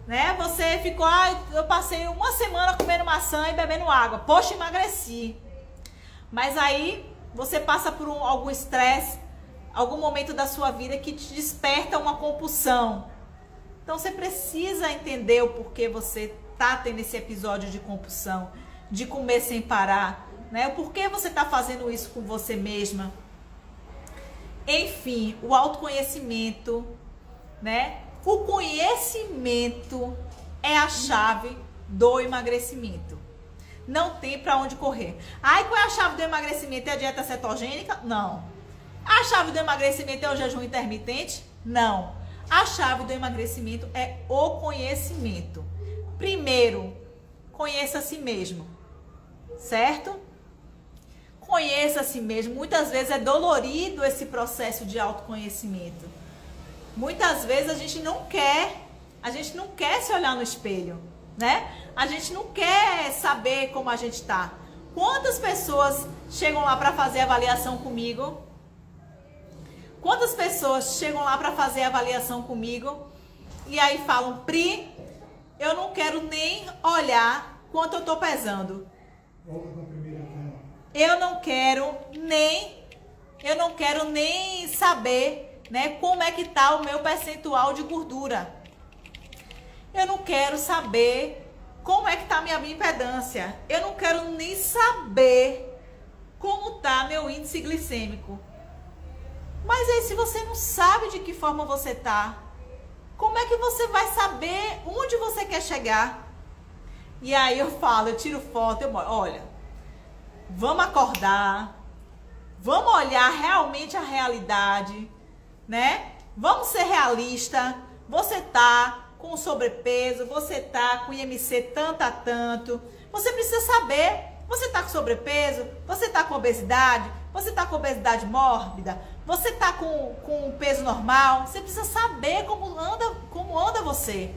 Speaker 1: né? Você ficou, eu passei uma semana comendo maçã e bebendo água. Poxa, emagreci. Mas aí você passa por algum estresse, algum momento da sua vida que te desperta uma compulsão. Então você precisa entender o porquê você tá tendo esse episódio de compulsão, de comer sem parar, né? O porquê você tá fazendo isso com você mesma. Enfim, o autoconhecimento, né? O conhecimento é a chave do emagrecimento. Não tem para onde correr. Ai, qual é a chave do emagrecimento? É a dieta cetogênica? Não. A chave do emagrecimento é o jejum intermitente? Não. A chave do emagrecimento é o conhecimento. Primeiro, conheça a si mesmo, certo? Conheça a si mesmo. Muitas vezes é dolorido esse processo de autoconhecimento. Muitas vezes a gente não quer se olhar no espelho, né? A gente não quer saber como a gente tá. Quantas pessoas chegam lá para fazer avaliação comigo? Quantas pessoas chegam lá para fazer avaliação comigo e aí falam, Pri, eu não quero nem olhar quanto eu tô pesando. Eu não quero nem saber, né, como é que tá o meu percentual de gordura. Eu não quero saber como é que tá a minha bioimpedância. Eu não quero nem saber como tá meu índice glicêmico. Mas aí, se você não sabe de que forma você tá, como é que você vai saber onde você quer chegar? E aí eu tiro foto, olha, vamos acordar, Vamos olhar realmente a realidade, né? Vamos ser realistas. Você tá com sobrepeso, você tá com IMC tanto a tanto. Você precisa saber, você tá com sobrepeso, você tá com obesidade, você tá com obesidade mórbida, você tá com peso normal. Você precisa saber como anda você.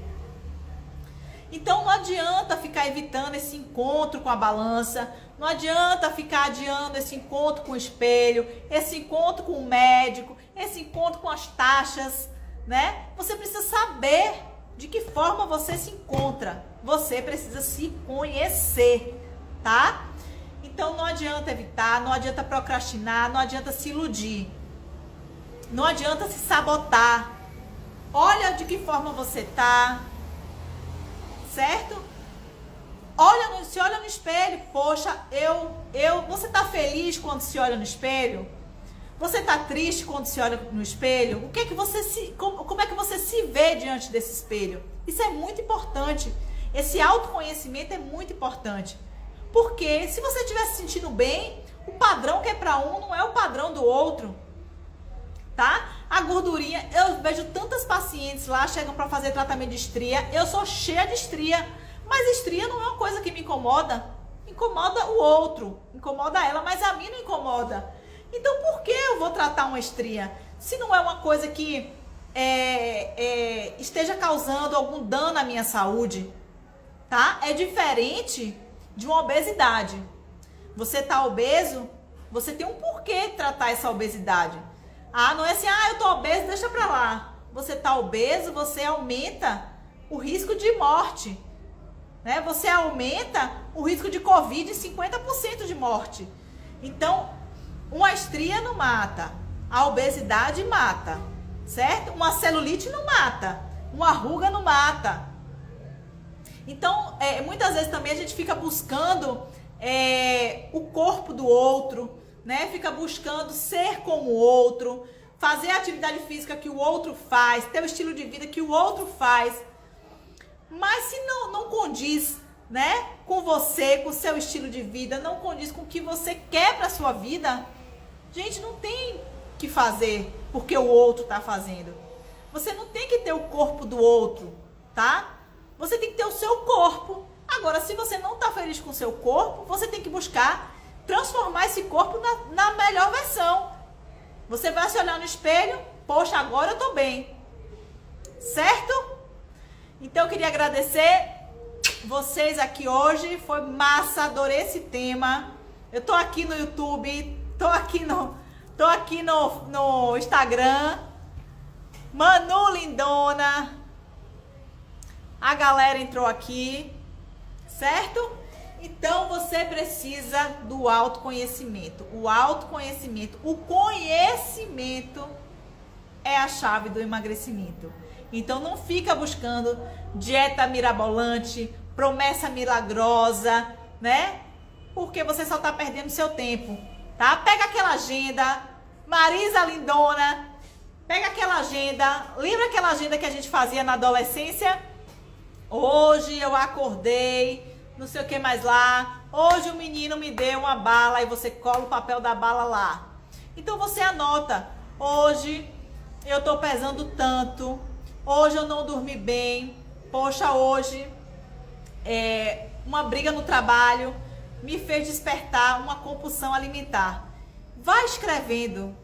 Speaker 1: Então não adianta ficar evitando esse encontro com a balança, não adianta ficar adiando esse encontro com o espelho, esse encontro com o médico, esse encontro com as taxas, né? Você precisa saber de que forma você se encontra. Você precisa se conhecer, tá? Então não adianta evitar, não adianta procrastinar, não adianta se iludir. Não adianta se sabotar. Olha de que forma você tá, certo? Se olha no espelho, poxa, você tá feliz quando se olha no espelho? Você tá triste quando se olha no espelho? Como é que você se vê diante desse espelho? Isso é muito importante. Esse autoconhecimento é muito importante. Porque se você estiver se sentindo bem, o padrão que é para um não é o padrão do outro. Tá? A gordurinha, eu vejo tantas pacientes lá, chegam para fazer tratamento de estria, eu sou cheia de estria, mas estria não é uma coisa que me incomoda. Incomoda o outro, incomoda ela, mas a mim não incomoda. Então por que eu vou tratar uma estria? Se não é uma coisa que esteja causando algum dano à minha saúde, tá? É diferente de uma obesidade. Você tá obeso, você tem um porquê tratar essa obesidade. Não é assim, eu tô obeso, deixa pra lá. Você tá obeso, você aumenta o risco de morte, né? Você aumenta o risco de Covid em 50% de morte. Então, uma estria não mata, a obesidade mata, certo? Uma celulite não mata, uma ruga não mata. Então, muitas vezes também a gente fica buscando o corpo do outro, né? Fica buscando ser como o outro, fazer a atividade física que o outro faz, ter o estilo de vida que o outro faz. Mas se não condiz, né, com você, com o seu estilo de vida, não condiz com o que você quer para sua vida, gente, não tem que fazer porque o outro tá fazendo. Você não tem que ter o corpo do outro, tá? Você tem que ter o seu corpo. Agora, se você não tá feliz com o seu corpo, você tem que buscar transformar esse corpo na melhor versão. Você vai se olhar no espelho, poxa, agora eu tô bem. Certo? Então eu queria agradecer vocês aqui hoje, foi massa, adorei esse tema. Eu tô aqui no YouTube, tô aqui no Instagram. Manu Lindona. A galera entrou aqui, certo? Então você precisa do autoconhecimento. O autoconhecimento, o conhecimento é a chave do emagrecimento. Então não fica buscando dieta mirabolante, promessa milagrosa, né? Porque você só tá perdendo seu tempo, tá? Pega aquela agenda, Marisa Lindona, pega aquela agenda, lembra aquela agenda que a gente fazia na adolescência? Hoje eu acordei, não sei o que mais lá, hoje o menino me deu uma bala e você cola o papel da bala lá. Então você anota, hoje eu tô pesando tanto, hoje eu não dormi bem, poxa, hoje uma briga no trabalho me fez despertar uma compulsão alimentar. Vai escrevendo,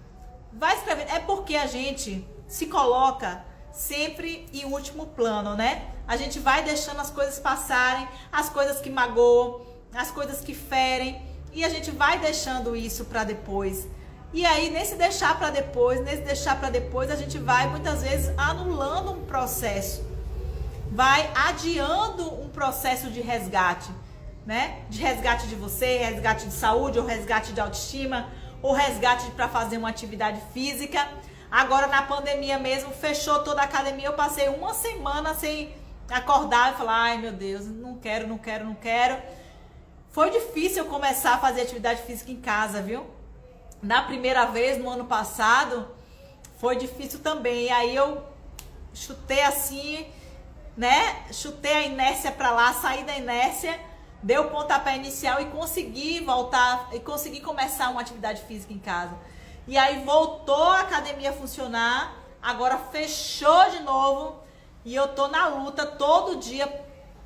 Speaker 1: é porque a gente se coloca sempre em último plano, né? A gente vai deixando as coisas passarem, as coisas que magoam, as coisas que ferem, e a gente vai deixando isso para depois. E aí, nesse deixar para depois, a gente vai muitas vezes anulando um processo, vai adiando um processo de resgate, né? De resgate de você, resgate de saúde, ou resgate de autoestima, ou resgate para fazer uma atividade física. Agora, na pandemia mesmo, fechou toda a academia, eu passei uma semana sem acordar e falar, ai meu Deus, não quero. Foi difícil eu começar a fazer atividade física em casa, viu? Na primeira vez, no ano passado, foi difícil também. E aí eu chutei assim, né? Chutei a inércia pra lá, saí da inércia, dei o pontapé inicial e consegui voltar, e consegui começar uma atividade física em casa. E aí voltou a academia a funcionar, agora fechou de novo e eu tô na luta todo dia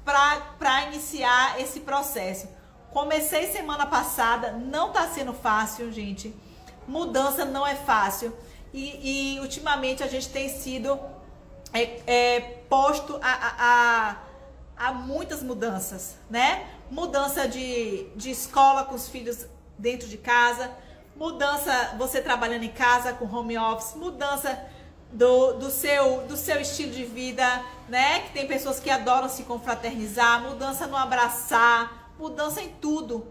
Speaker 1: para iniciar esse processo. Comecei semana passada, não tá sendo fácil, gente. Mudança não é fácil. E ultimamente a gente tem sido posto a muitas mudanças, né? Mudança de escola com os filhos dentro de casa, mudança você trabalhando em casa com home office, mudança do seu estilo de vida, né? Que tem pessoas que adoram se confraternizar, mudança no abraçar, mudança em tudo.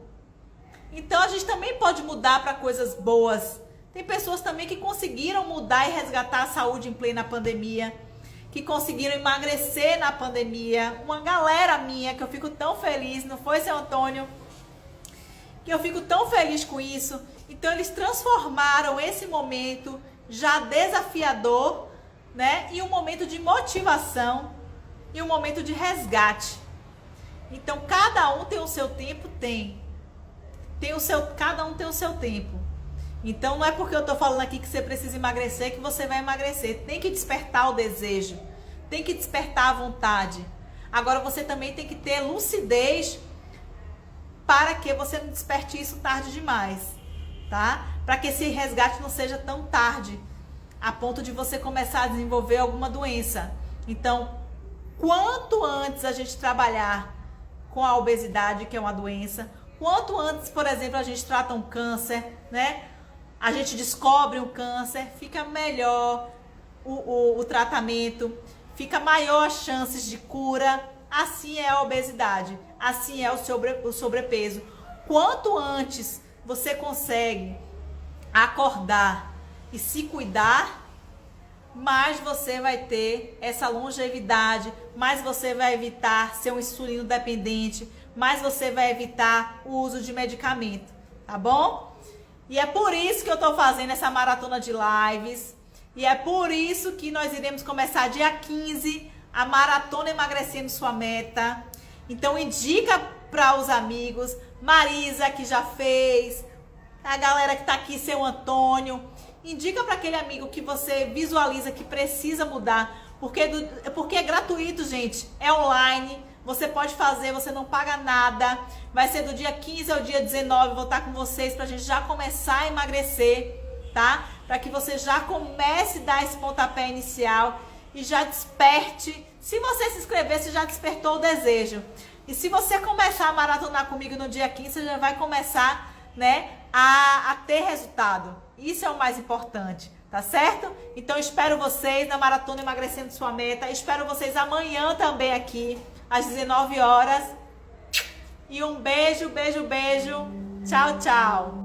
Speaker 1: Então a gente também pode mudar para coisas boas. Tem pessoas também que conseguiram mudar e resgatar a saúde em plena pandemia, que conseguiram emagrecer na pandemia. Uma galera minha que eu fico tão feliz, não foi, seu Antônio? Que eu fico tão feliz com isso. Então eles transformaram esse momento já desafiador, né, em um momento de motivação e um momento de resgate. Então cada um tem o seu tempo, cada um tem o seu tempo. Então não é porque eu tô falando aqui que você precisa emagrecer que você vai emagrecer. Tem que despertar o desejo, tem que despertar a vontade. Agora você também tem que ter lucidez para que você não desperte isso tarde demais, tá? Para que esse resgate não seja tão tarde, a ponto de você começar a desenvolver alguma doença. Então, quanto antes a gente trabalhar com a obesidade, que é uma doença, quanto antes, por exemplo, a gente trata um câncer, né? A gente descobre um câncer, fica melhor o tratamento, fica maior as chances de cura. Assim é a obesidade, assim é o sobrepeso. Quanto antes você consegue acordar e se cuidar, mais você vai ter essa longevidade, mais você vai evitar ser um insulino dependente, mais você vai evitar o uso de medicamento, tá bom? E é por isso que eu tô fazendo essa maratona de lives, e é por isso que nós iremos começar dia 15 a maratona emagrecendo sua meta. Então indica para os amigos, Marisa que já fez, a galera que tá aqui, seu Antônio, indica para aquele amigo que você visualiza que precisa mudar, porque é gratuito, gente, é online, você pode fazer, você não paga nada, vai ser do dia 15 ao dia 19, vou estar com vocês pra gente já começar a emagrecer, tá? Para que você já comece a dar esse pontapé inicial e já desperte. Se você se inscrever, você já despertou o desejo. E se você começar a maratonar comigo no dia 15, você já vai começar, né, a ter resultado. Isso é o mais importante, tá certo? Então espero vocês na maratona emagrecendo sua meta. Espero vocês amanhã também aqui às 19 horas. E um beijo, beijo, beijo. Tchau, tchau.